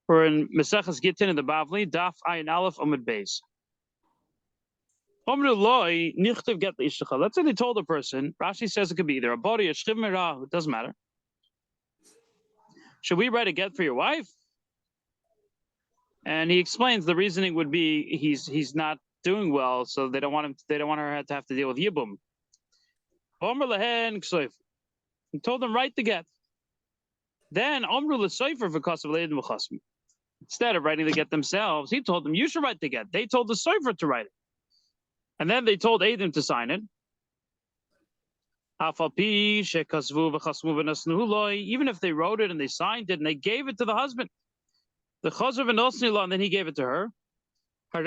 We're in Maseches Gittin in the Bavli, Daf Ayin Aleph Amud Beis. Let's say they told a person, Rashi says it could be either a body or shchiv merah, it doesn't matter. Should we write a get for your wife? And he explains the reasoning would be he's not doing well, so they don't want her to have to deal with yibum. He told them write the get. Then instead of writing the get themselves, he told them you should write the get. They told the sofer to write it. And then they told Adam to sign it. Even if they wrote it and they signed it and they gave it to the husband, the chazav and then he gave it to her. The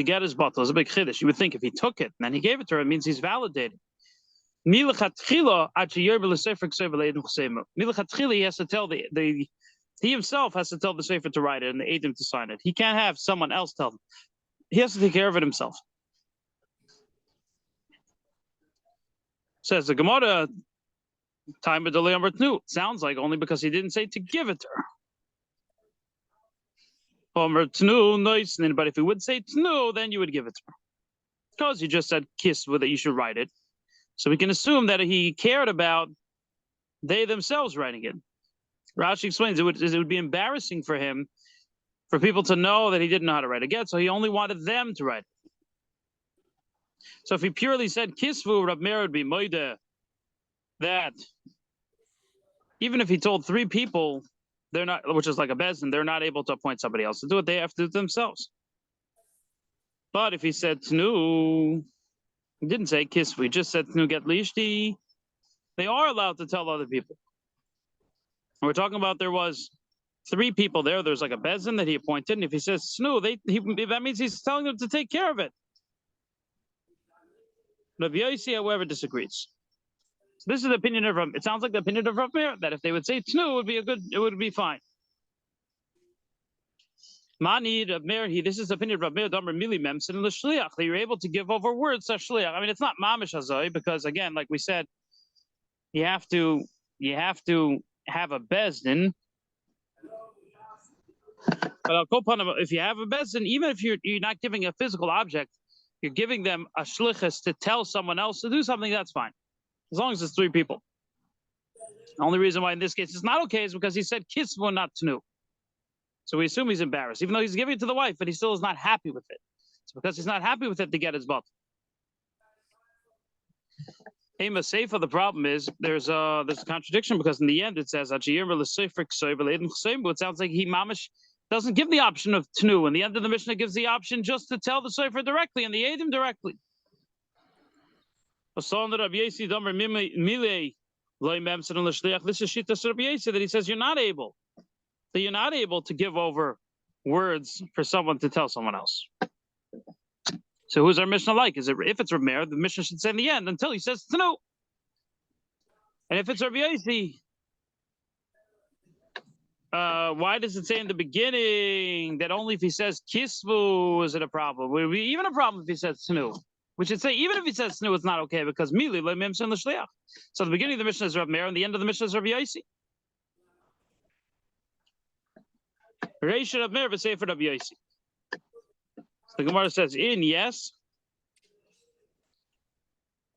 get is bottle. It's a big chiddush. You would think if he took it and then he gave it to her, it means he's validated. He has to tell he himself has to tell the sefer to write it and the Adam to sign it. He can't have someone else tell him. He has to take care of it himself. Says the Gemara, time of delay number 2. Sounds like only because he didn't say to give it to her. But if he would say tnu, then you would give it to her. Because he just said kiss with it, you should write it. So we can assume that he cared about they themselves writing it. Rashi explains it would be embarrassing for him, for people to know that he didn't know how to write a get, so he only wanted them to write it. So if he purely said kisvu, Rab Meir would be moide that even if he told 3 people, they're not, which is like a bezin, they're not able to appoint somebody else to do it. They have to do it themselves. But if he said tnu, he didn't say kisvu, he just said tnu get lishti, they are allowed to tell other people. And we're talking about there was 3 people there. There's like a bezin that he appointed, and if he says tnu, that means he's telling them to take care of it. Rabbi Yossi, however, disagrees. So this is the opinion of Rav. It sounds like the opinion of Rav Meir that if they would say tnu, it would be fine. Mani Rav Meir, this is the opinion of Rav Meir. Damer mili memsen l'shliach, that you're able to give over words to shliach. I mean, it's not mamish hazoi because again, like we said, you have to have a bezdin. But if you have a bezdin, even if you're not giving a physical object, you're giving them a shlichus to tell someone else to do something, that's fine. As long as it's 3 people. The only reason why in this case it's not okay is because he said kisvu, not tnu. So we assume he's embarrassed, even though he's giving it to the wife, but he still is not happy with it. It's because he's not happy with it to get his butt. Ema Seifa, the problem is there's a contradiction because in the end it says it sounds like he mamish doesn't give the option of tnu, and the end of the Mishnah gives the option just to tell the sefer directly and the Adam directly. This is Shita Rabbi Yossi that he says you're not able to give over words for someone to tell someone else. So who's our Mishnah like? Is it if it's Rabbi Meir, the Mishnah should say in the end until he says tnu. And if it's Rabbi Yossi, why does it say in the beginning that only if he says kisvu is it a problem? Would it be even a problem if he says tnu? We should say even if he says tnu, it's not okay because mili lo memsen l'shliach. So the beginning of the Mishnah is Rav Meir, and the end of the Mishnah is Rabbi Yossi. Reish Rav Meir v'sefer Rabbi Yossi. The Gemara says in yes.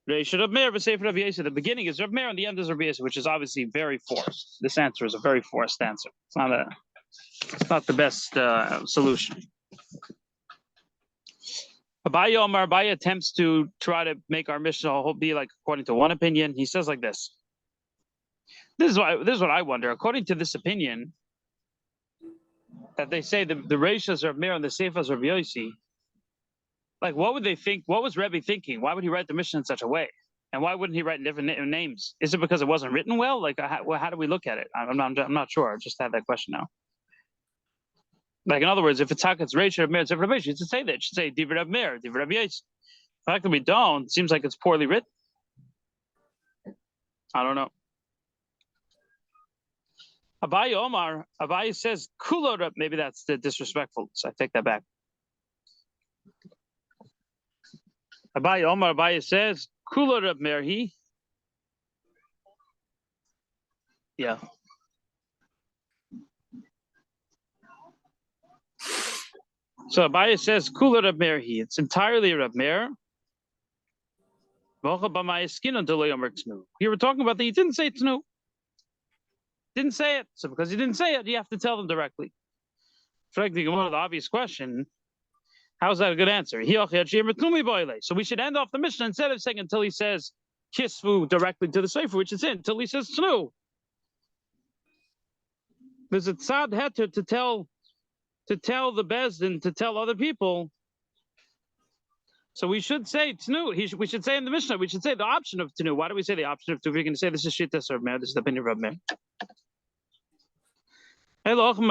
Reish Rav Meir v'sefer Rabbi Yossi. The beginning is Rav Meir, and the end is Rabbi Yossi, which is obviously very forced. This answer is a very forced answer. It's not the best solution. Abaye attempts to try to make our Mishnah be like according to one opinion. He says like this. This is what I wonder. According to this opinion, that they say the Reishas are Meir and the Seifas are Rabbi Yossi, like what would they think? What was Rebbe thinking? Why would he write the Mishnah in such a way? And why wouldn't he write different names? Is it because it wasn't written well? Like how do we look at it? I'm not sure. I just had that question now. Like in other words, if it's Hakat's Reish Rav Meir, it's Rabbi Yossi, you should say that. It should say Divrei Rav Meir, Divrei Rabbi Yossi. The fact that we don't seems like it's poorly written. I don't know. Abaye says Kulo Rab. Maybe that's the disrespectful, so I take that back. Abaye says Kulo Rab Meir. Yeah. So Abaye says, Kula Rab Meir he. It's entirely Rab Meir. We were talking about that. He didn't say Tnu. Didn't say it. So because he didn't say it, you have to tell them directly. The obvious question, how is that a good answer? So we should end off the Mishnah instead of saying until he says Kisvu directly to the Sefer, which is in, until he says Tnu. There's a tzad heter to tell the Bezdin, to tell other people. So we should say Tnu. We should say in the Mishnah, we should say the option of Tnu. Why do we say the option of Tnu? We're going to say this is Shittas Rab Meir, this is the opinion of Rab Meir. Talking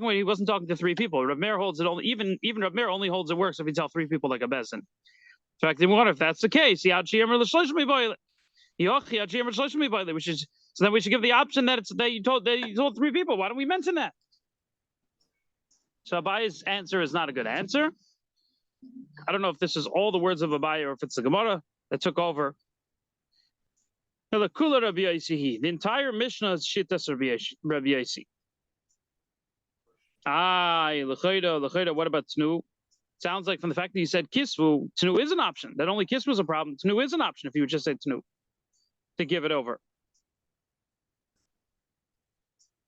about he wasn't talking to three people. Rab Meir holds it only, even Rab Meir only holds it works if you tell three people like a Bezdin. In fact, if that's the case, which is, so then we should give the option that it's that you told three people. Why don't we mention that? So Abaye's answer is not a good answer. I don't know if this is all the words of Abaye or if it's the Gemara that took over. The entire Mishnah is Shittas Rabbi Yosi. L'chayda, what about Tnu? Sounds like from the fact that you said Kisvu, Tnu is an option. That only Kisvu is a problem. Tnu is an option if you would just say Tnu to give it over.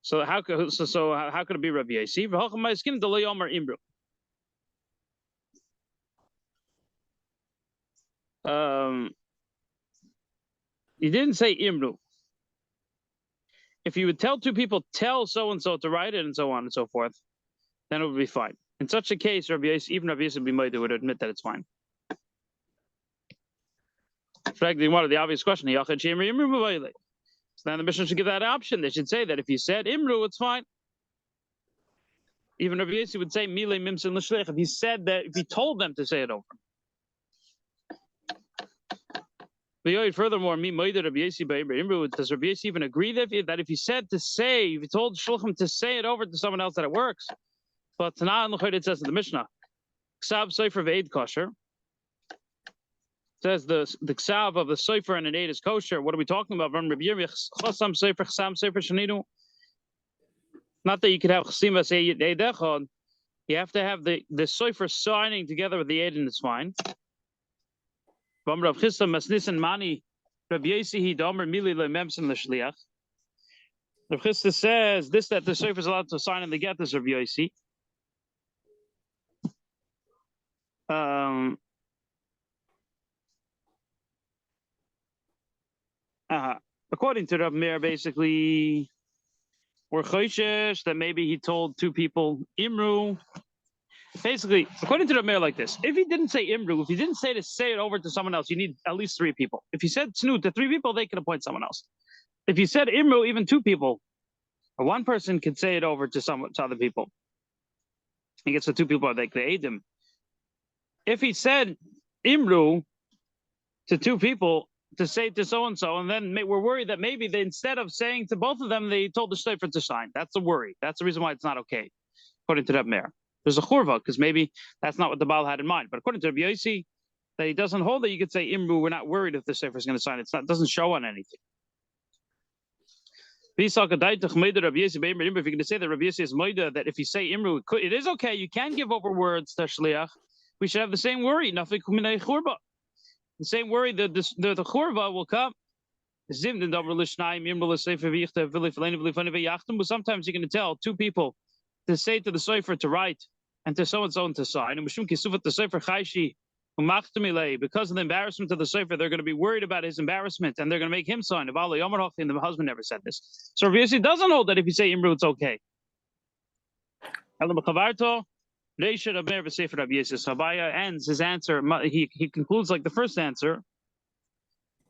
So how could it be Rabbi Yosi? He didn't say Imru. If you would tell two people, tell so and so to write it, and so on and so forth, then it would be fine. In such a case, even Rabbi Yosi would admit that it's fine. The obvious question: so then the Mishnah should give that option. They should say that if you said Imru, it's fine. Even Rabbi Yosi would say Mile Mimsin L'Shlech if he said that, if he told them to say it over. Furthermore, does Rabbi Yosi even agree that if he said to say, if he told Shulchan to say it over to someone else, that it works? But it says in the Mishnah, Ksav Sefer V'Eid Kosher. Says the Ksav of the Sefer and an Eid is kosher. What are we talking about? Not that you could have Chasima say Eid Echad. You have to have the Sefer signing together with the Eid, and it's fine. Rav Chisda says this, that the Sefer is allowed to sign in the get is Rav Yosi. According to Rav Meir, basically, we're choishesh that maybe he told two people Imru. Basically, according to Rav Meir, like this: if he didn't say Imru, if he didn't say to say it over to someone else, you need at least three people. If he said Tnu to three people, they can appoint someone else. If he said Imru, even two people, or one person could say it over to other people. He gets the two people are like the Eidim. If he said Imru to two people to say to so and so, and then we're worried that maybe they, instead of saying to both of them, they told the shleifer to sign. That's a worry. That's the reason why it's not okay, according to Rav Meir. There's a churva because maybe that's not what the Baal had in mind. But according to Rabbi Yosi, that he doesn't hold that you could say Imru. We're not worried if the shleifer is going to sign. It doesn't show on anything. If you're going to say that Rabbi Yosi is moida, that if you say Imru, it is okay. You can give over words to shliach. We should have the same worry. Nothing churva. The same worry that the churva will come. Sometimes you're going to tell two people to say to the sefer to write and to so and so and to sign. And because of the embarrassment of the sefer, they're going to be worried about his embarrassment and they're going to make him sign. And the husband never said this. So Rabbi Yosi doesn't hold that if you say Imru, it's okay. Abaya ends his answer. He concludes like the first answer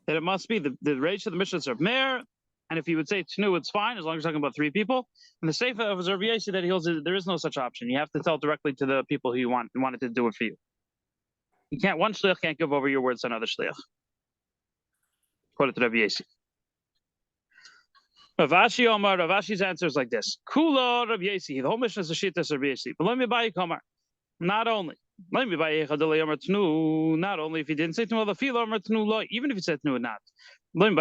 that it must be the Reish of the Mishnah of Meir. And if he would say Tnu, it's fine, as long as you're talking about three people. And the Sefer of Rabbi Yosi that he holds, there is no such option. You have to tell directly to the people who you wanted to do it for you. You can't, one shliach can't give over your words to another shliach. According to Rabbi Yosi. Ravashi's answer is like this. Kula Rabbi Yosi. The whole mission is a shittas Rabbi Yosi. But let me buy you Kamar. Not only if he didn't say Tnu, even if he said Tnu or not. Even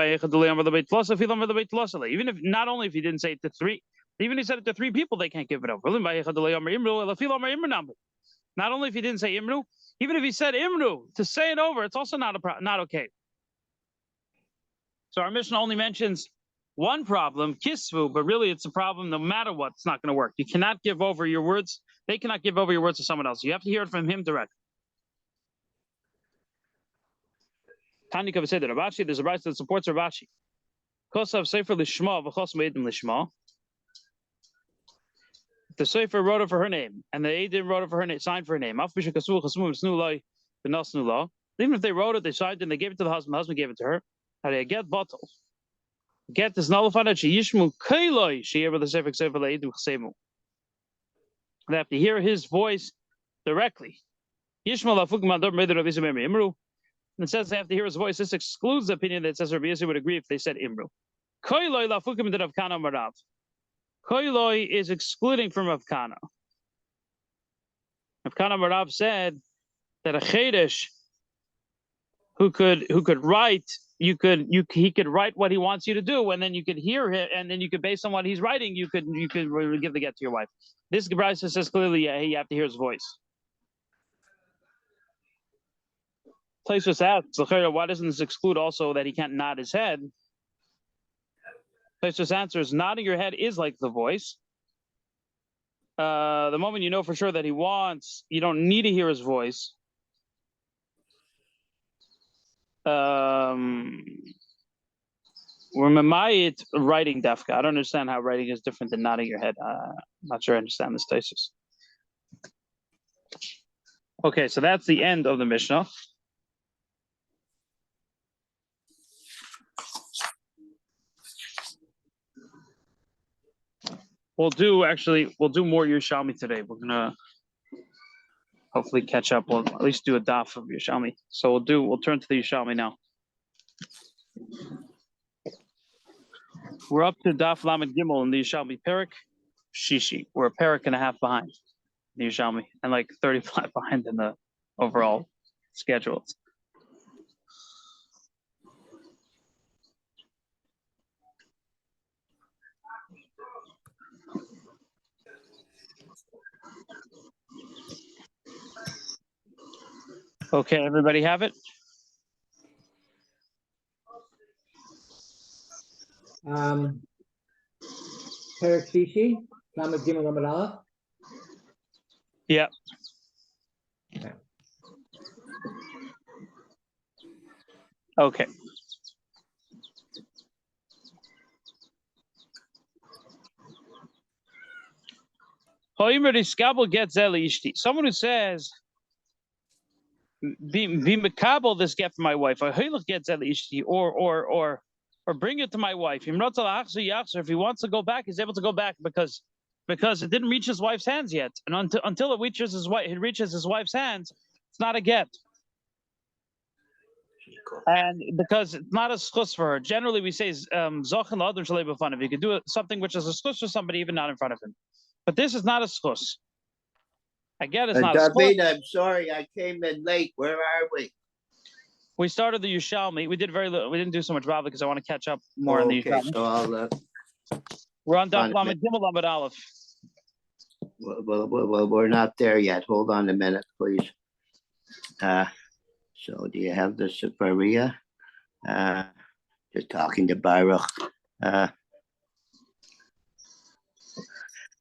if not only if he didn't say it to three, Even if he said it to 3 people, they can't give it over. Not only if he didn't say imru, even if he said imru, to say it over, it's also not okay. So our Mishnah only mentions one problem, kisvu, but really it's a problem no matter what. It's not going to work. You cannot give over your words. They cannot give over your words to someone else. You have to hear it from him directly. Tanya Kava said that Ravashi, there's a rights that supports Ravashi. Kosav Sefer Lishma, V'chos Me'edim Lishma. The Sefer wrote it for her name, and the Eidim wrote it for her name, signed for her name. Even if they wrote it, they signed it, and they gave it to the husband gave it to her. How do you get bottle? Get this nullified that she yishmu kailoi she able to say for leidim chsemu. They have to hear his voice directly. Yishmu lafuk mandor meder Rabbi Yisrael imru. And it says they have to hear his voice. This excludes the opinion that says Rabbi Yisrael would agree if they said imru. Kailoi lafukim did of kana marav. Kailoi is excluding from Avkana. Avkana Marav said that a chedesh who could write, he could write what he wants you to do, and then you could hear him, and then you could, based on what he's writing, you could give the get to your wife. This Gebrisa says clearly, yeah, you have to hear his voice. Taisus asks, why doesn't this exclude also that he can't nod his head? Taisus answers, nodding your head is like the voice. The moment you know for sure that he wants, you don't need to hear his voice. We're mamayit writing dafka. I don't understand how writing is different than nodding your head. I'm not sure I understand this thesis. Okay, so that's the end of the Mishnah. We'll do more Yerushalmi today. We're gonna hopefully catch up. We'll at least do a daf of Yerushalmi. So we'll turn to the Yerushalmi now. We're up to daf Lamed Gimel in the Yerushalmi Perek Shishi. We're a Perek and a half behind the Yerushalmi and like 35 behind in the overall schedule. Okay, everybody have it? Perek Shishi, Lamed Gimel Lamed Aleph. Yeah. Okay. Someone who says, be makabel this get for my wife, or bring it to my wife. If he wants to go back, he's able to go back because it didn't reach his wife's hands yet, and until it reaches his wife's hands, it's not a get. And because it's not a schus for her. Generally, we say zochen l'adam shalei b'fanav. You could do something which is a schus for somebody, even not in front of him. But this is not a schus. I get it's not David, I'm sorry, I came in late. Where are we? We started the Yerushalmi. We did very little. We didn't do so much Bavli because I want to catch up more in the Yerushalmi. So I'll. We're on Daf Lamed Gimel Lamed Aleph. Well, we're not there yet. Hold on a minute, please. So do you have the Sefaria? Just talking to Baruch.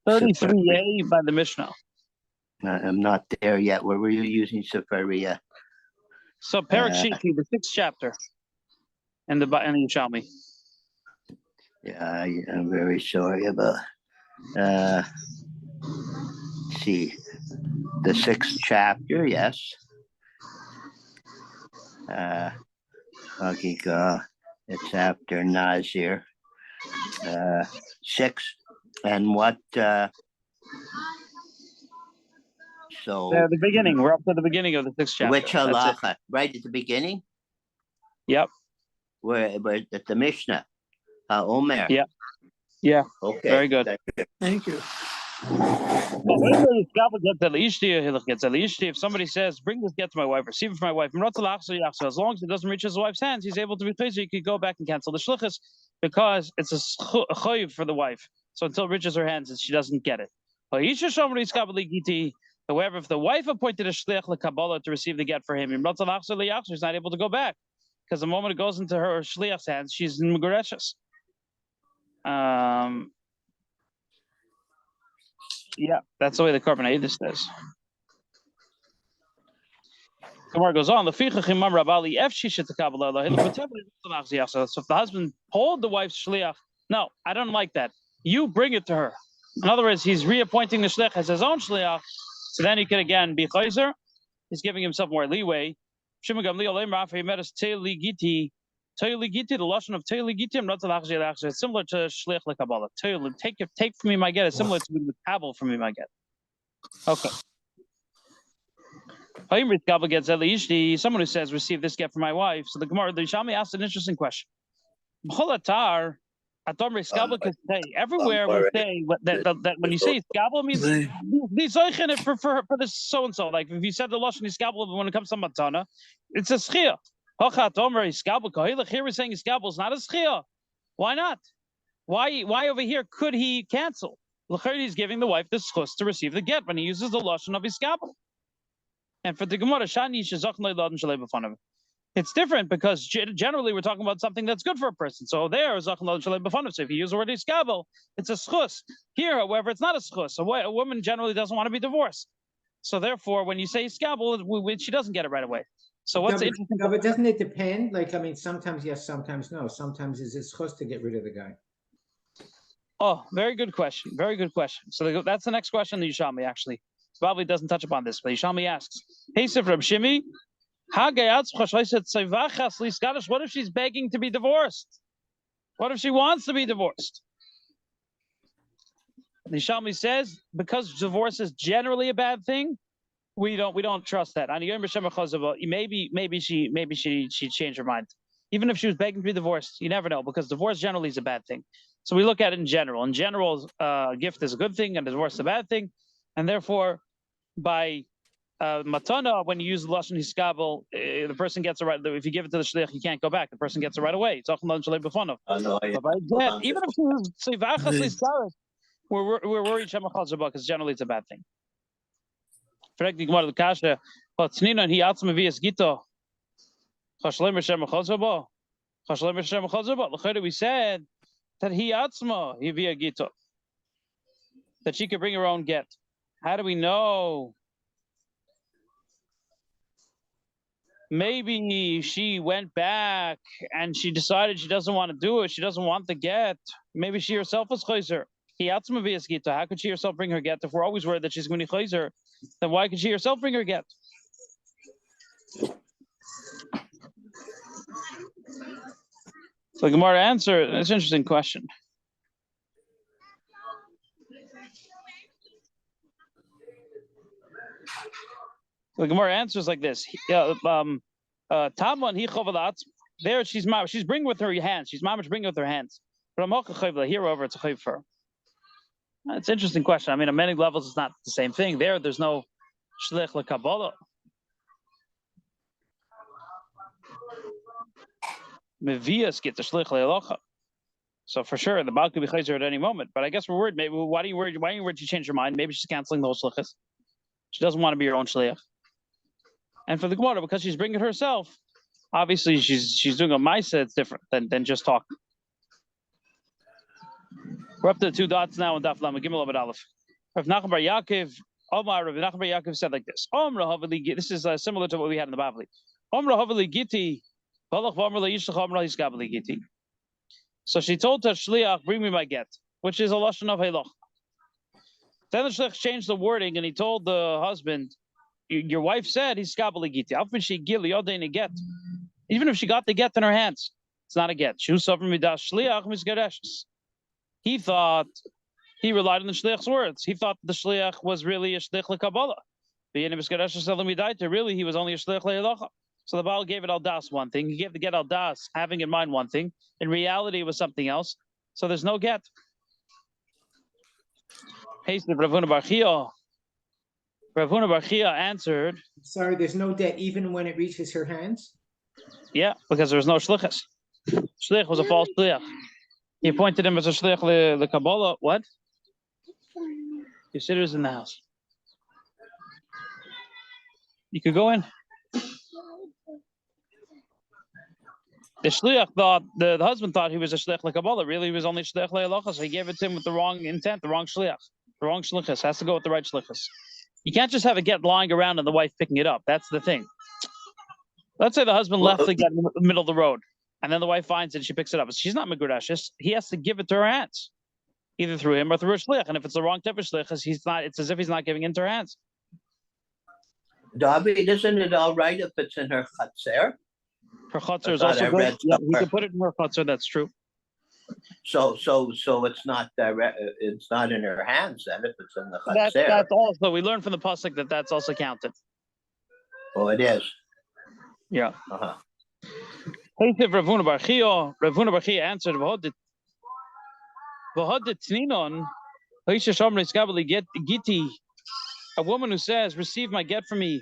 33a by the Mishna. I'm not there yet. Where were you using Sefaria? So Perek Shishi, the 6th chapter, in the Yerushalmi. Yeah, I'm very sorry about. See, the 6th chapter, yes. It's after Nazir. 6 and what? So the beginning. We're up to the beginning of the 6th chapter. Which halacha? Right at the beginning? Yep. Where at the Mishna? Omer. Yeah. Yeah. Okay. Very good. Thank you. If somebody says, bring this get to my wife, receive it from my wife, as long as it doesn't reach his wife's hands, he's able to be pleased. He could go back and cancel the shlichus because it's a chayiv for the wife. So until it reaches her hands, she doesn't get it. However, if the wife appointed a shliach lekabbalah to receive the get for him, she's not able to go back because the moment it goes into her shliach's hands, she's in megureshes. Yeah, that's the way the Korban Eidos says. Gemara goes on. So if the husband told the wife's shliach, no, I don't like that, you bring it to her. In other words, he's reappointing the shliach as his own shliach, so then he can again be chayzer. He's giving himself more leeway. The lashon of it's similar to shliach lekabbalah. Take from me my get is similar to the kabel from me my get. Okay. Someone who says receive this get from my wife. So the Gemara, the Yerushalmi asked an interesting question. Everywhere we say that when you say skabel means it for this so and so. Like if you said the lashon skabel when it comes to matana, it's a schia. Here we're saying skabel is not a schia. Why not? Why over here could he cancel? He's giving the wife the schus to receive the get when he uses the lashon of skabel. And for the Gemara, it's different because generally we're talking about something that's good for a person. So there, so if you use the word iskabel, it's a schus. Here, however, it's not a schus. A woman generally doesn't want to be divorced. So therefore, when you say iskabel, she doesn't get it right away. So what's interesting? No, but doesn't it depend? Like, I mean, sometimes yes, sometimes no. Sometimes is it schus to get rid of the guy? Oh, very good question. Very good question. So that's the next question that Yerushalmi actually. Bavli doesn't touch upon this, but Yerushalmi asks, hey, Sif Rab Shimi, what if she's begging to be divorced? What if she wants to be divorced? Yerushalmi says, because divorce is generally a bad thing, we don't trust that. Maybe she changed her mind. Even if she was begging to be divorced, you never know, because divorce generally is a bad thing. So we look at it in general. In general, gift is a good thing and divorce is a bad thing. And therefore, by matana, when you use the lashon hiskabel, the person gets it right. If you give it to the shliach, he can't go back. The person gets it right away. But by get, even if you say v'achas we're worried shemachal because generally it's a bad thing. Perek the Gemara the kasha, but Tzninon he atzma v'yas gito. Chashleim shemachal zaba. Chashleim shemachal zaba. L'chayda we said that he atzma he v'ya gito, that she could bring her own get. How do we know? Maybe she went back and she decided she doesn't want to do it. She doesn't want the get. Maybe she herself was chayzer. How could she herself bring her get? If we're always worried that she's going to be chayzer, then why could she herself bring her get? So Gemara answer. That's an interesting question. The Gemara answers like this. Taman he chovalat. There she's bringing with her hands. She's mamish bringing with her hands. But here over it's a chayv for her. It's an interesting question. I mean, on many levels, it's not the same thing. There's no shlich lekabbalah. Mevias get the shlich le'alocha. So for sure, the Baal could be chayzer at any moment. But I guess we're worried. Maybe why are you worried she changed her mind? Maybe she's canceling the whole shlichus. She doesn't want to be her own shliach. And for the Gemara, because she's bringing it herself, obviously she's doing a ma'aseh. It's different than just talk. We're up to the 2 dots now in Daf Lamed Gimel Amud Aleph. Rav Nachman bar Yaakov, Rav Nachman bar Yaakov said like this. This is similar to what we had in the Bavli. So she told her shliach, bring me my get, which is a lashon of halach. Then the shliach changed the wording and he told the husband, your wife said he's skabel giti. Even if she got the get in her hands, it's not a get. He thought he relied on the shliach's words. He thought the shliach was really a shlich lekabbalah. Really, he was only a shlich le'halacha. So the Baal gave it al das one thing. He gave the get al das, having in mind one thing. In reality, it was something else. So there's no get. Hasted Rav Huna bar Chia. Rav Huna bar Chia answered. Sorry, there's no debt even when it reaches her hands? Yeah, because there was no shlichus. Shlich was a false shliach. He appointed him as a shliach le Kabbalah. What? Your sitter's in the house. You could go in. The shliach thought, the husband thought he was a shliach le Kabbalah. Really, he was only shliach le Halacha, so he gave it to him with the wrong intent, the wrong shliach. The wrong shlichus. Has to go with the right shlichus. You can't just have a get lying around and the wife picking it up. That's the thing. Let's say the husband left the get in the middle of the road, and then the wife finds it and she picks it up. She's not megurashes. He has to give it to her hands, either through him or through a shliach. And if it's the wrong type of shlichus, he's not. It's as if he's not giving it into her hands. David, isn't it all right if it's in her chatzer? Her chutzner is also good. Yeah, he can put it in her chutzner. That's true. So it's not direct. It's not in her hands then. If it's in the chatzer, that's also, we learned from the pasuk that that's also counted. Oh, it is. Yeah. Ravuna Bar Chia answered, a woman who says, receive my get from me.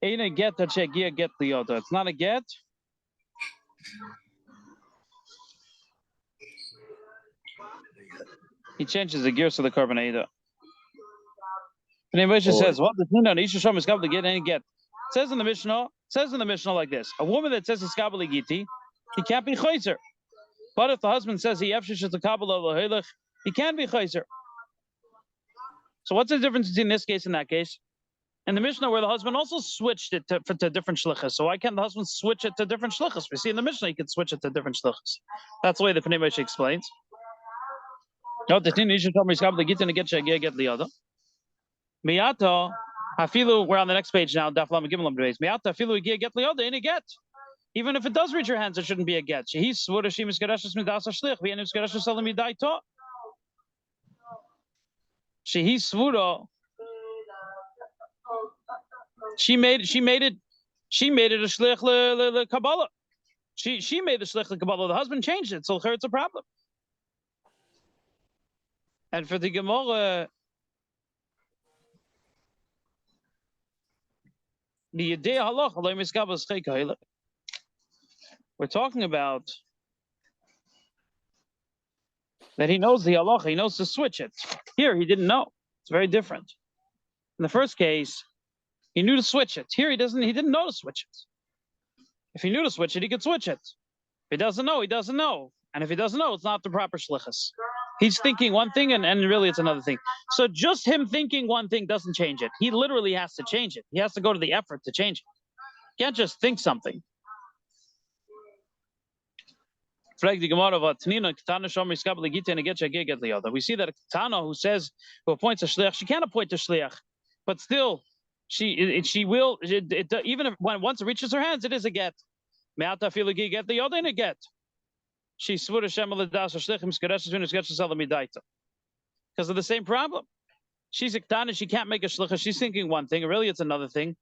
It's not a get. He changes the gears to the carbon Ada. And Moshe says, what the get any get. It says in the Mishna like this: a woman that says iskabel giti, he can't be chayzer. But if the husband says he efshish the kabbalah, he can be chayzer. So what's the difference between this case and that case? In the Mishnah, where the husband also switched it to different shlichus. So why can't the husband switch it to different shlichus? We see in the Mishnah he could switch it to different shlichus. That's the way the Pnei Moshe explains. No, the thing you should tell me iskabel giti to get liyada. Miyato. Afilu, we're on the next page now. Daf Lamed Gimel Beis. Miata afilu get liyada in a get. Even if it does reach your hands, it shouldn't be a get. She's swore she misgadeshes midas shlich. We end misgadeshes salam midai to. She's swore. She made it a shlich le Kabbalah. She made the shlich le Kabbalah. The husband changed it, so it's a problem. And for the Gemara. We're talking about that he knows the halacha, he knows to switch it. Here, he didn't know. It's very different. In the first case, he knew to switch it. Here, he didn't know to switch it. If he knew to switch it, he could switch it. If he doesn't know, he doesn't know. And if he doesn't know, it's not the proper shlichus. He's thinking one thing and really it's another thing. So just him thinking one thing doesn't change it. He literally has to change it. He has to go to the effort to change it. You can't just think something. We see that a Ketana who appoints a shliach, she can't appoint a shliach, but still, she will, even if once it reaches her hands, it is a get. Get the yoda in a get. She's swore because of the same problem. She's a ketana, she can't make a shlicha. She's thinking one thing, really it's another thing.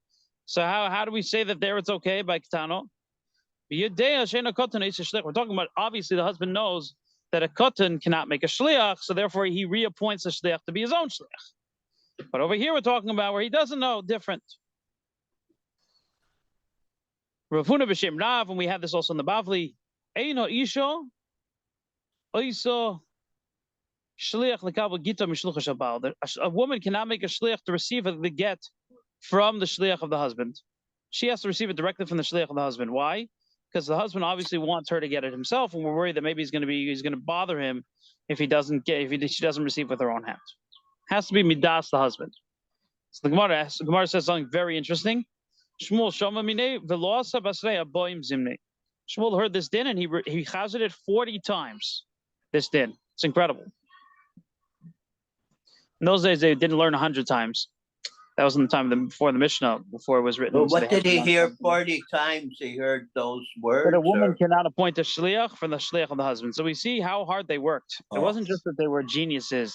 So how do we say that there it's okay by ketano? We're talking about, obviously the husband knows that a katan cannot make a shliach, so therefore he reappoints a shliach to be his own shliach. But over here we're talking about where he doesn't know, different. Ravuna b'shem Rav, and we had this also in the Bavli. Eino isho, oiso shliach lekabel gita mishlucha shabal. A woman cannot make a shliach to receive the get from the shliach of the husband. She has to receive it directly from the shliach of the husband. Why? Because the husband obviously wants her to get it himself, and we're worried that maybe he's going to bother him if she doesn't receive with her own hands. Has to be midas the husband. So the Gemara says something very interesting. Shmuel shama minei velosa basrei aboim zimnei. Shmuel heard this din and he chazed it 40 times. This din, it's incredible. In those days they didn't learn 100 times. That was in the time before the Mishnah, before it was written. Well, what did he hear 40 times? He heard those words. That a woman cannot appoint a shliach from the shliach of the husband. So we see how hard they worked. It wasn't just that they were geniuses.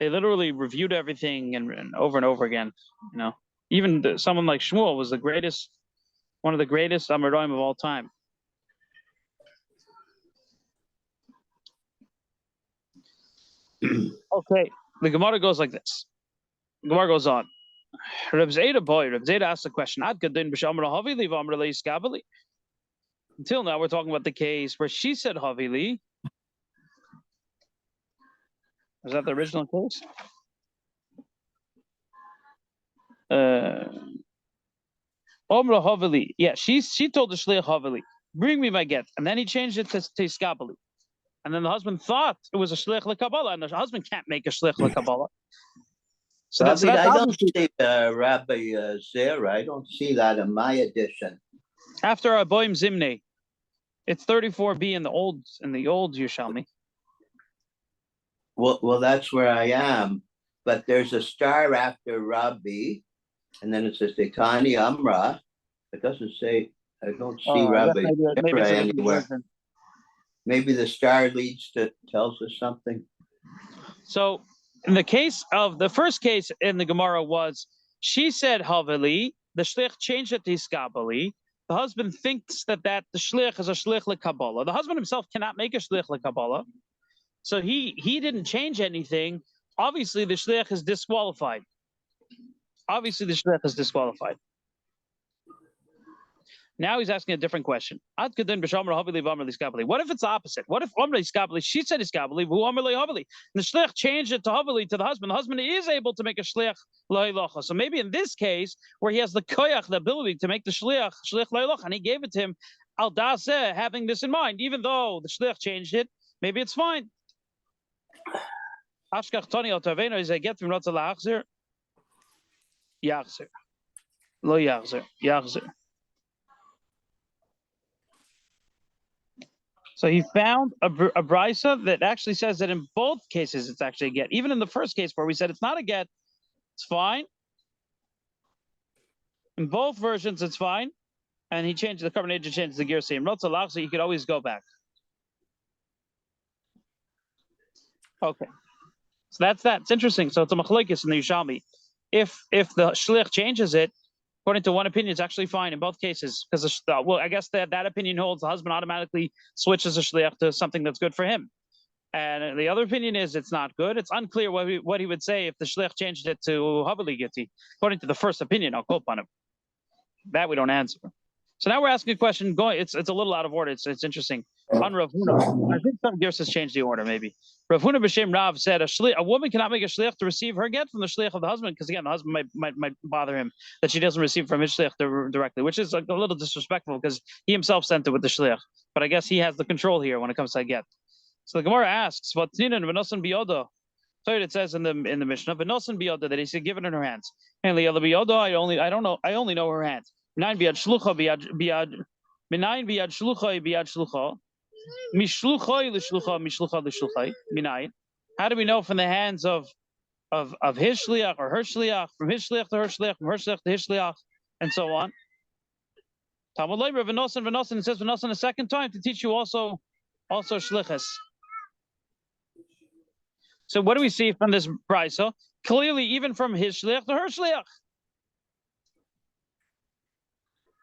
They literally reviewed everything and over again. You know, even someone like Shmuel was one of the greatest Amoraim of all time. Okay, the Gemara goes like this. The Gemara goes on. Reb Zeda asked the question. Until now, we're talking about the case where she said Havili, Is that the original case? Omra Haveli. Yeah, she told the shliach Haveli, bring me my get, and then he changed it to Iskabali. And then the husband thought it was a shliach lekabbalah, and the husband can't make a shliach lekabbalah. So that's I don't see Rabbi Zera. I don't see that in my edition. After Aboim Zimne, it's 34b in the old Yerushalmi. Well, that's where I am. But there's a star after Rabbi, and then it says Dekani Amra. It doesn't say. I don't see Rabbi Zera anywhere. Maybe the star tells us something. So in the case of the first case in the Gemara was she said Haveli, the shliach changed it to Iskabali. The husband thinks that the shliach is a shliach lekabbalah. The husband himself cannot make a shliach lekabbalah, so he didn't change anything. Obviously, the shliach is disqualified. Now he's asking a different question. What if it's the opposite? What if she said Iskabali, and the shliach changed it to Haveli to the husband? The husband is able to make a shliach la'ilacha. So maybe in this case, where he has the koyach, the ability to make the shliach la'ilacha, and he gave it to him, al daseh, having this in mind, even though the shliach changed it, maybe it's fine. Ashkach tani al taveno is a get from rotza la'achzer. Yachzer. Lo yachzer. Yachzer. So he found a brisa that actually says that in both cases it's actually a get. Even in the first case where we said it's not a get, it's fine. In both versions, it's fine. And he changed the carbon agent, changed the gear same. So you could always go back. Okay. So that's that. It's interesting. So it's a machlokes in the Yerushalmi. If the shliach changes it, according to one opinion, it's actually fine in both cases because I guess that opinion holds the husband automatically switches a shliach to something that's good for him, and the other opinion is it's not good. It's unclear what he would say if the shliach changed it to Haveli Gitti. According to the first opinion, I'll quote on him. That we don't answer. So now we're asking a question. It's a little out of order. It's interesting. On Rav Huna, I think some Gerses changed the order. Maybe Rav Huna b'shem Rav said a woman cannot make a shliach to receive her get from the shliach of the husband because again the husband might bother him that she doesn't receive from his shliach directly, which is a little disrespectful because he himself sent it with the shliach. But I guess he has the control here when it comes to a get. So the Gemara asks, "What tinin v'nosan biyodo?" So it says in the Mishna, "V'nosan biyodo," that he said, "Give it in her hands." And li'ala biyodo, I only know her hands. Minayin biyad shlucha minayin biyad shlucha biyad shlucha. Mishluchai l'shlucha, mishlucha l'shluchai. Minayin. How do we know from the hands of his shliach or her shliach, from his shliach to her shliach, from her shliach to his shliach, and so on? Talmud Leiber v'nosan. It says v'nosan a second time to teach you also shlichus. So what do we see from this brisa? Clearly, even from his shliach to her shliach.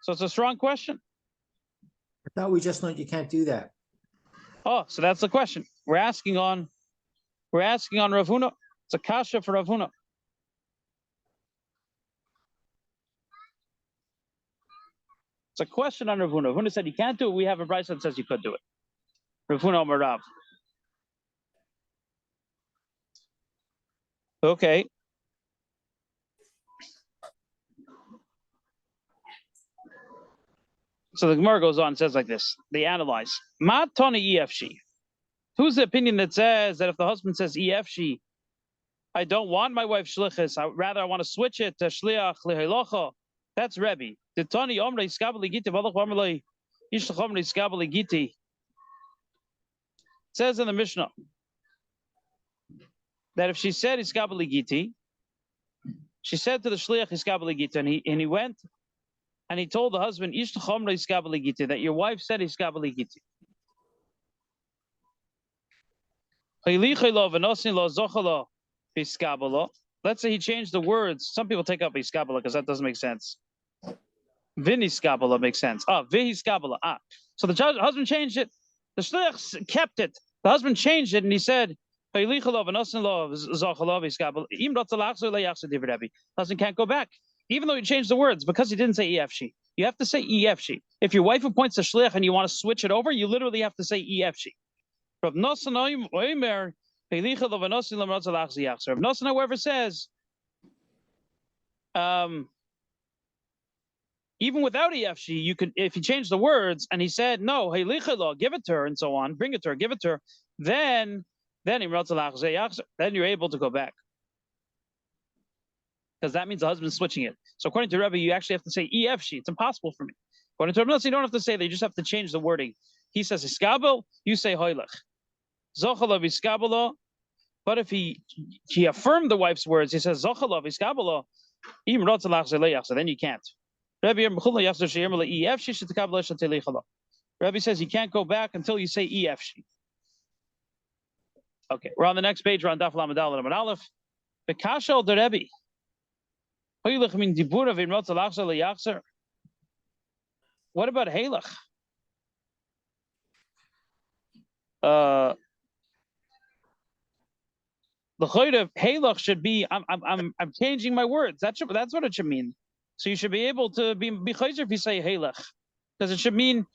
So it's a strong question. I thought we just learned you can't do that. Oh, so that's the question. We're asking on Rav Huna. It's a kasha for Rav Huna. It's a question on Rav Huna. Rav Huna said you can't do it. We have a brisa that says you could do it. Rav Huna Amar Rav. Okay. So the Gemara goes on and says like this. They analyze. Ma tani EFC. Who's the opinion that says that if the husband says EFC, I don't want my wife shlichus, I want to switch it to shliach lehilocha. That's Rebbe. The tani omrei skabali giti v'alach omrei yishlach omrei skabali giti. It says in the Mishnah that if she said iskabali giti, she said to the shliach iskabali giti, and he went. And he told the husband, that your wife said iskabali giti. Let's say he changed the words. Some people take up iskabala because that doesn't make sense. Viniskabala makes sense. Vihiskabala. So the husband changed it. The shliach kept it. The husband changed it and he said, husband can't go back. Even though you changed the words, because he didn't say EFC. You have to say EFC. If your wife appoints a shliach and you want to switch it over, you literally have to say EFC. Rav Nosson Omer, Rav Nosson, however, says, even without EFC, you could, if you change the words and he said, no, hey, give it to her, and so on, bring it to her, give it to her, then you're able to go back. Because that means the husband's switching it. So according to Rebbe, you actually have to say EFC. It's impossible for me. According to Rebbe, you don't have to say that. You just have to change the wording. He says iskabel, you say hoylech. Zochalov iskabelo. But if he affirmed the wife's words, he says zochalov iskabelo. So then you can't. Rebbe says you can't go back until you say EFC. Okay, we're on the next page. We're on Daf Lamed Aleph. Bekashal the Rebbe. What about Halach? The chayt of Halach should be I'm changing my words. That's what it should mean. So you should be able to be chayzer if you say Halach, because it should mean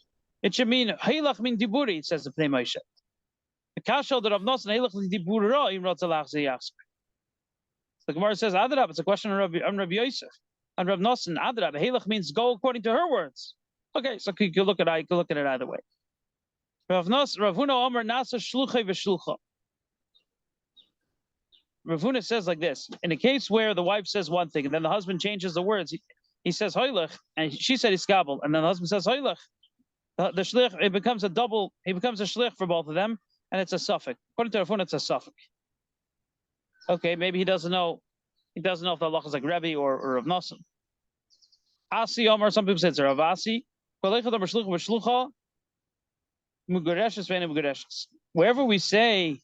Halach mean diburi. It says the Pnei Moshe. The kashal that Rav Nosson Halach dibura im rotzalach zeyachs. The Gemara says, Adrab, it's a question on Rabbi Yosef. And Rav Nosson, Adrab, Halach means go according to her words. Okay, so you can look at it either way. Rav Huna Omer Nasa Shluchai v'Shlucha. Rav Huna says like this: in a case where the wife says one thing and then the husband changes the words, he says Hoylech, and she said Iskabel, and then the husband says Hoylech. The shlich, it becomes a shlich for both of them, and it's a suffix. According to Rav Huna, it's a suffix. Okay, maybe he doesn't know. He doesn't know if the halacha is like Rebbe or Rav Nosson. Asi Omar, some people say it's Rav Asi. Wherever we say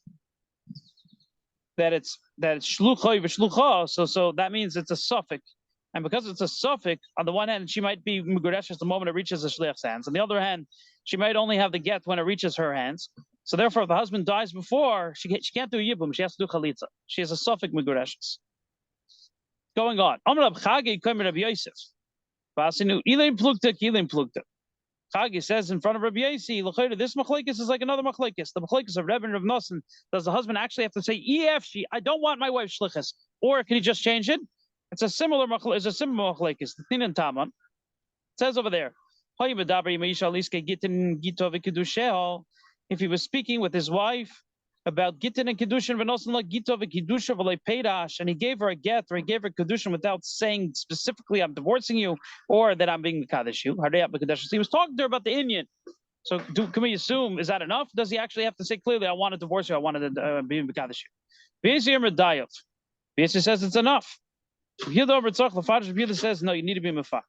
that it's shluchai v'shlucha, so that means it's a suffix, and because it's a suffix, on the one hand she might be mugareshes the moment it reaches the shliach's hands. On the other hand, she might only have the get when it reaches her hands. So therefore, if the husband dies before, she can't do yibum. She has to do chalitza. She has a suffix mugareshes. Going on. Chagi says in front of Rabbi Yossi, this machlekes is like another machlekes. The machlekes of Rebbe and Rav Nosson. Does the husband actually have to say EFC? I don't want my wife shlichus, or can he just change it? It's a similar machlekes. It's a similar machlekes. The Tin and Taman. It says over there. If he was speaking with his wife about Gittin and Kedushin, and he gave her a get or he gave her Kedushin without saying specifically, I'm divorcing you, or that I'm being Mekadesh you. He was talking to her about the Indian. So can we assume, is that enough? Does he actually have to say clearly, I want to divorce you, I want to be Mekadesh you? V'yesi says it's enough. Yehuda says, no, you need to be Mefash.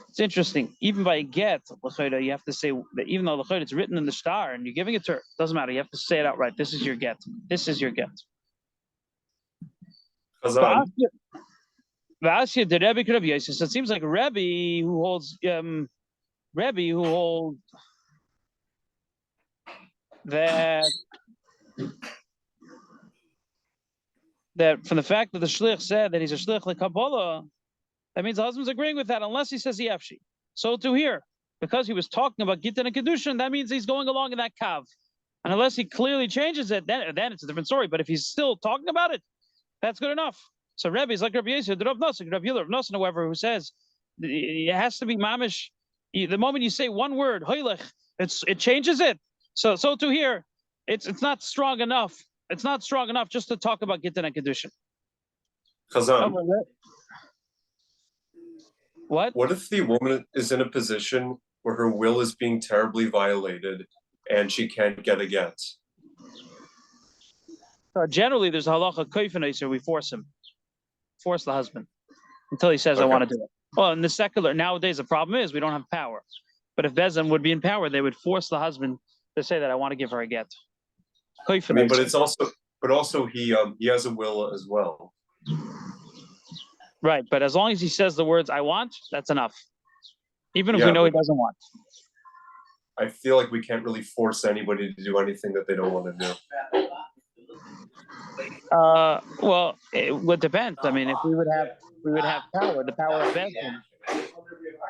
It's interesting. Even by a get, you have to say that even though it's written in the star and you're giving it to her, it doesn't matter. You have to say it outright. This is your get. This is your get. So it seems like Rebbe who holds that from the fact that the shlich said that he's a shlich like Kabbalah, that means the husband's agreeing with that unless he says Yefshi. So to here, because he was talking about Gittin and Kedushin, that means he's going along in that kav. And unless he clearly changes it, then it's a different story. But if he's still talking about it, that's good enough. So Rebbe is like Rabbi Yosef, Rav Nosson, however, who says it has to be mamish. The moment you say one word, hoylech, it changes it. So to here, it's not strong enough. It's not strong enough just to talk about Gittin and Kedushin. What if the woman is in a position where her will is being terribly violated and she can't get a get? Generally, there's a halacha koifenaser. We force the husband until he says, I want to do it. Well, in the secular, nowadays, the problem is we don't have power. But if Bezin would be in power, they would force the husband to say that I want to give her a get. I mean, but also he has a will as well. Right, but as long as he says the words "I want," that's enough. Even if we know he doesn't want. I feel like we can't really force anybody to do anything that they don't want to do. Well, it would depend. I mean, if we would have power, the power of Bezin,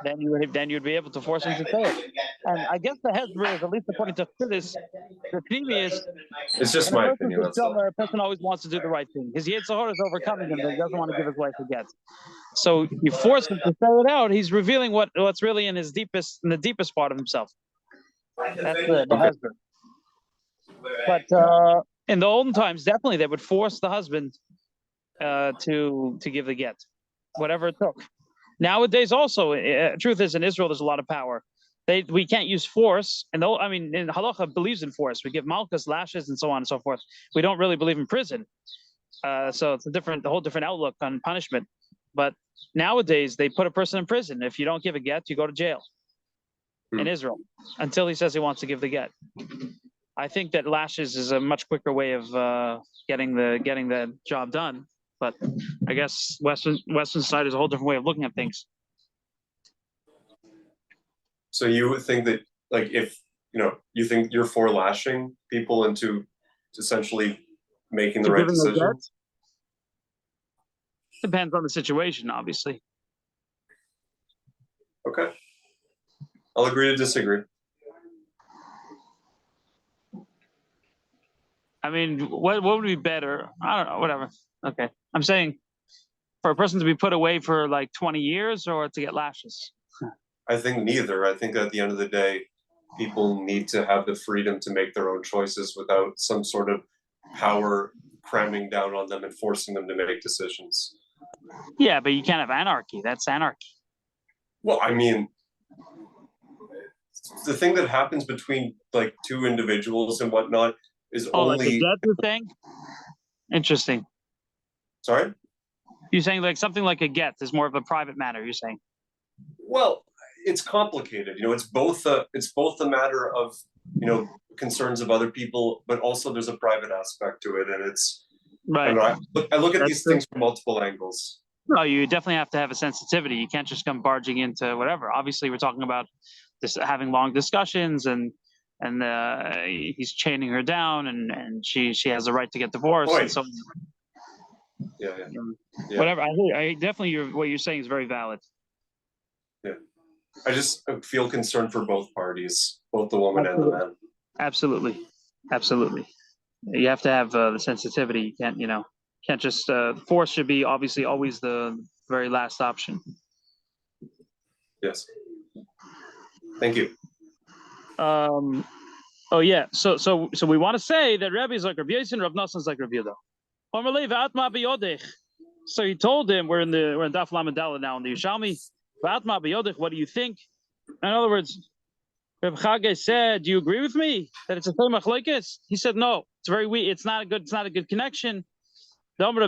then you'd be able to force him to say it. And I guess the hezbollah is, at least according to this, the previous. It's just And my a person's opinion. That's all. a person always wants to do the right thing. His Yitzhahara is overcoming him, but he doesn't want to give his wife a get. So you force him to say it out. He's revealing what's really in the deepest part of himself. That's the husband. But in the olden times, definitely they would force the husband to give the get, whatever it took. Nowadays, also, truth is, in Israel, there's a lot of power. We can't use force, and in Halacha believes in force. We give malchus, lashes, and so on and so forth. We don't really believe in prison, so it's a whole different outlook on punishment. But nowadays, they put a person in prison. If you don't give a get, you go to jail in Israel until he says he wants to give the get. I think that lashes is a much quicker way of getting the job done. But I guess Western side is a whole different way of looking at things. So you would think that, like, if you think you're for lashing people into essentially making the right decision? Depends on the situation, obviously. Okay. I'll agree to disagree. I mean, what would be better? I don't know, whatever. Okay. I'm saying for a person to be put away for like 20 years or to get lashes? I think neither. I think at the end of the day, people need to have the freedom to make their own choices without some sort of power cramming down on them and forcing them to make decisions. Yeah, but you can't have anarchy. That's anarchy. Well, I mean, the thing that happens between like two individuals and whatnot is only. Like the get thing? Interesting. Sorry? You're saying like something like a get is more of a private matter, you're saying? Well, it's complicated. It's both a matter of, concerns of other people, but also there's a private aspect to it. And it's, right. I look at these things from multiple angles. No, you definitely have to have a sensitivity. You can't just come barging into whatever. Obviously, we're talking about this having long discussions and he's chaining her down and she has the right to get divorced. And so yeah. Whatever. I definitely what you're saying is very valid. Yeah. I just feel concerned for both parties, both the woman and the man. Absolutely. You have to have the sensitivity. You can't just force should be obviously always the very last option. Yes. Thank you. Oh yeah. So we want to say that Rebbe is like Rabbi Yossi and Rav Nosson is like Rabbi Yehuda. So he told him, we're in Daf Lamed Daled now in the Yerushalmi. What do you think? In other words, Reb Chagay said, "Do you agree with me that it's a same machlokes?" He said, "No, it's very weak. It's not a good connection." Actually,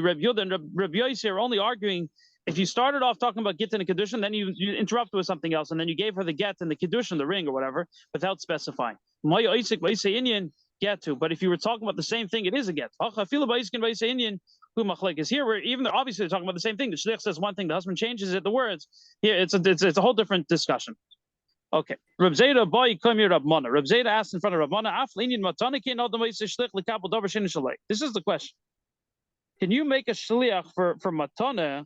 Reb Yehuda and Reb Yossi are only arguing. If you started off talking about Gittin and Kedushin, then you interrupted with something else, and then you gave her the get and the Kedushin, the ring or whatever, without specifying. Get to, but if you were talking about the same thing, it is a get. Here we're even obviously talking about the same thing. The shliach says one thing, the husband changes it, the words. Here it's a whole different discussion. Okay. Reb Zeda boy come here Rab Mana. Reb Zeda asked in front of Rab Mana, this is the question. Can you make a shliach for matana?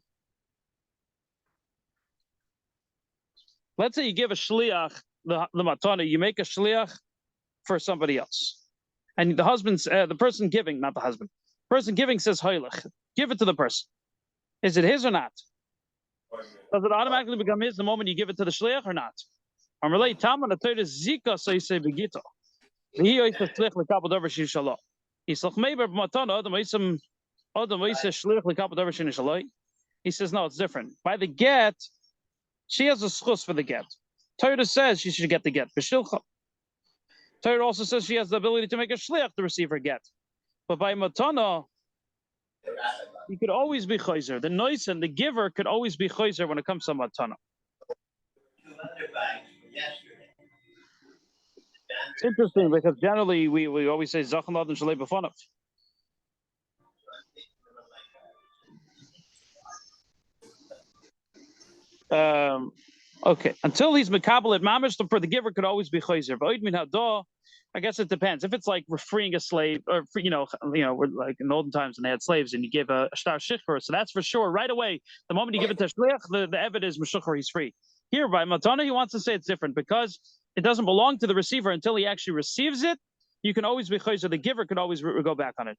Let's say you give a shliach the matana, you make a shliach for somebody else. And the husband's the person giving, not the husband. The person giving says hoylech. Give it to the person. Is it his or not? Does it automatically become his the moment you give it to the shliach or not? I'm related. Taman the third is zika, so you say begito. He is the shliach lekabel davar shishallah. He's like maybe matana adam isam shliach lekabel davar shishallah. He says no, it's different. By the get, she has a schus for the get. Torah says she should get the get. B'shilcha. Torah also says she has the ability to make a shliach to receive her get. But by matana, you could always be chayzer. The noise and the giver could always be chayzer when it comes to matana. It's interesting because generally we always say zachan ladon shalei b'fanav. Okay, until he's mekabel at mamish, the giver could always be chayzer. V'oid min hadah, I guess it depends. If it's like we're freeing a slave, or we're like in olden times when they had slaves, and you give a star shikhr, so that's for sure right away. The moment you give it to shliach, the evid is meshukhr, he's free. Here by matana, he wants to say it's different because it doesn't belong to the receiver until he actually receives it. You can always be chayzer. The giver could always go back on it.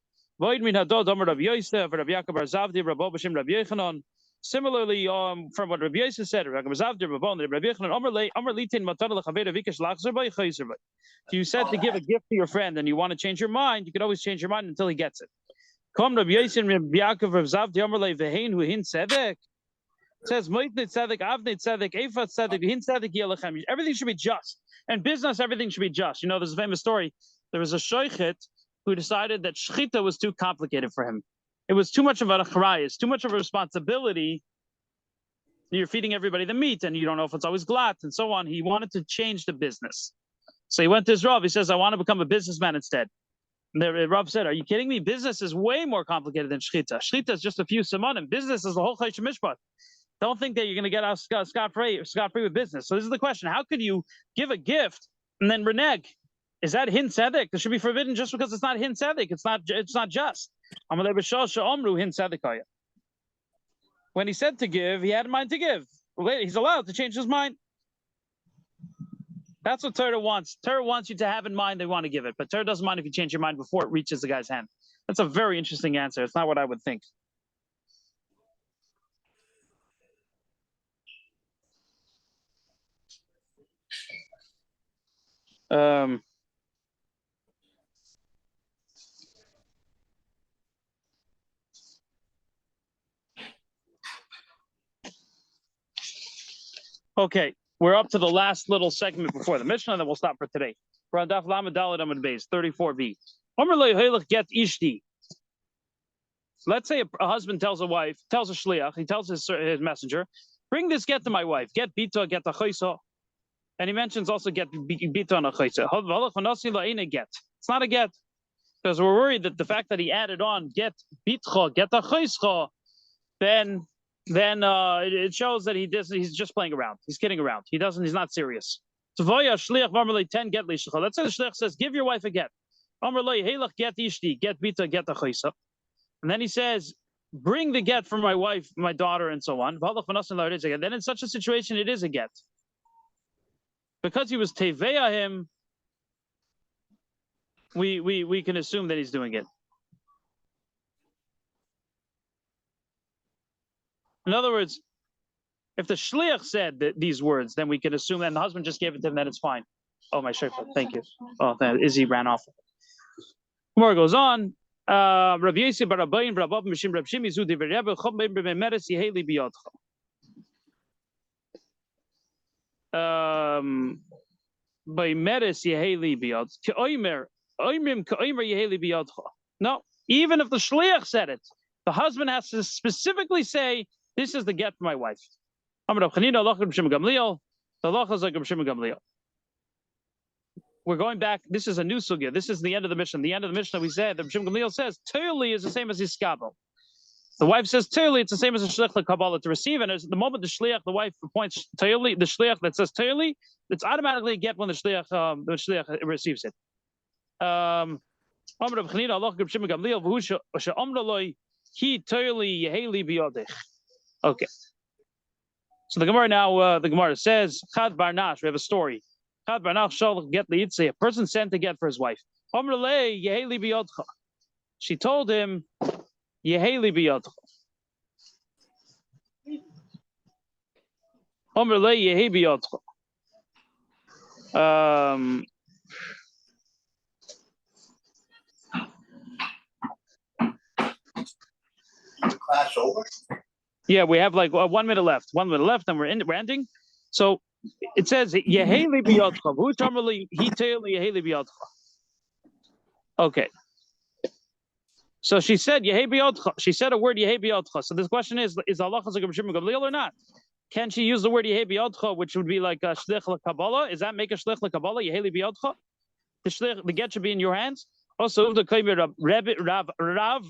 Similarly, from what Rabbi Yosef said, if you said to give a gift to your friend and you want to change your mind, you can always change your mind until he gets it. It says everything should be just. And business, everything should be just. There's a famous story. There was a shoichet who decided that shchita was too complicated for him. It was too much of an achrayus, too much of a responsibility. You're feeding everybody the meat, and you don't know if it's always glatt, and so on. He wanted to change the business. So he went to his Rav. He says, I want to become a businessman instead. And the Rav said, are you kidding me? Business is way more complicated than shchita. Shchita is just a few simonim. Business is the whole chayshim mishpat. Don't think that you're going to get out scot-free with business. So this is the question. How could you give a gift and then renege? Is that hin tzedek? It should be forbidden just because it's not hin tzedek. It's not just. When he said to give, he had in mind to give. He's allowed to change his mind. That's what Torah wants. Torah wants you to have in mind they want to give it, but Torah doesn't mind if you change your mind before it reaches the guy's hand. That's a very interesting answer. It's not what I would think. Okay, we're up to the last little segment before the Mishnah, then we'll stop for today. We're on Daf Lamed Daled Amud Beis 34b. Get ishti. Let's say a husband tells a wife, tells a shliach, he tells his messenger, bring this get to my wife, get bita, get a chaysa. And he mentions also get bita and a chaysa. It's not a get, because we're worried that the fact that he added on get bitcha, get a chaysa, then it shows that he's just playing around. He's kidding around. He's not serious. Let's say the shliach says, give your wife a get. Get ishti, get bita, get a chaysa. And then he says, bring the get from my wife, my daughter, and so on. Then in such a situation, it is a get. Because he was teveya him, we can assume that he's doing it. In other words, if the shliach said these words, then we can assume that the husband just gave it to him, then it's fine. Oh, my shaykhah, thank you. Oh, Izzy ran off. More goes on. Rabbi Yosef bar Abayin bar Abba Mishim Rab Shimi Zudi v'Rebbe Chom b'Meres Yeheli biyodcha. B'Meres Yeheli biyodcha. K'oimer Yeheli biyodcha. No, even if the shliach said it, the husband has to specifically say, this is the get for my wife. We're going back. This is a new sugya. This is the end of the Mishnah. The end of the Mishnah, we said that B'Shem Gamliel says Teuli is the same as Iskabel. The wife says Teuli, it's the same as a Shliach Kabbalah to receive. And the moment the Shliach, the wife appoints Teuli, the Shliach that says Teuli, it's automatically a get when the Shliach receives it. Okay. So the Gemara now, the Gemara says, Chad Barnash, we have a story. Chad Barnash shall get the Yitzay, a person sent to get for his wife. She told him, Yeheli biyodcha. Yehi biyodcha. Class over? Yeah, we have like 1 minute left. 1 minute left, and we're ending. So it says Yeheli biyodcha. Who's normally he tell Yeheli biyodcha? Okay. So she said Yehei biyodcha. She said a word Yehei biyodcha. So this question is halacha like B'Shimon Gamliel or not? Can she use the word Yehei biyodcha, which would be like a shlich l'kabbalah? Is that make a shlich l'kabbalah? Yehei biyodcha. The get should be in your hands. Also, the Rav.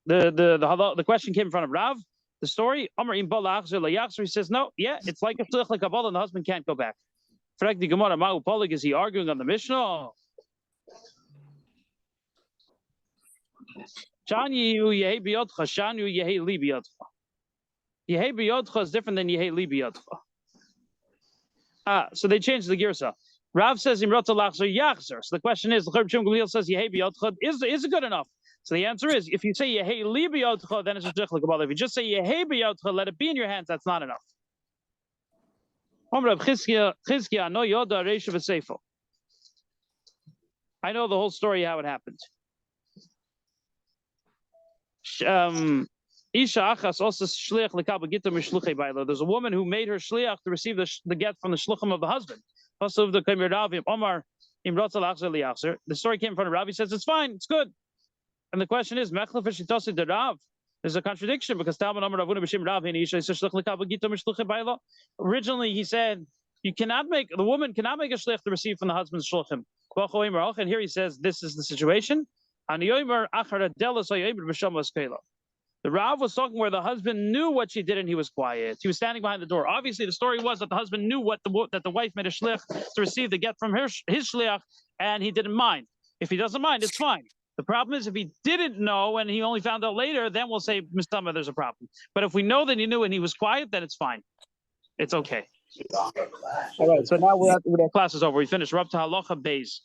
The question came in front of Rav. The story, he says, no, yeah, it's like a shlich l'kabbalah, and the husband can't go back. Perek the Gemara, Ma'u Polig, is he arguing on the Mishnah? Shanu yehi biyotcha, shanu yehi li biyotcha. Yehi biyotcha is different than yehi li biyotcha. So they changed the girsa. Rav says imrota lachzer yachzer. So the question is, the Churban Gamliel says yehi biyotcha is it good enough? So the answer is, if you say yehi li biyotcha, then it's a jichlik about it. If you just say yehi biyotcha, let it be in your hands, that's not enough. I know the whole story, how it happened. There's a woman who made her shliach to receive the get from the shluchim of the husband. The story came from Rav. He says it's fine, it's good. And the question is, there's a contradiction because originally he said the woman cannot make a shliach to receive from the husband's shluchim. And here he says this is the situation. The Rav was talking where the husband knew what she did and he was quiet. He was standing behind the door. Obviously, the story was that the husband knew that the wife made a shliach to receive the get from his shliach, and he didn't mind. If he doesn't mind, it's fine. The problem is if he didn't know and he only found out later, then we'll say, Mistama, there's a problem. But if we know that he knew and he was quiet, then it's fine. It's okay. All right, so now our class is over. We finished. We're up to Halacha Beis.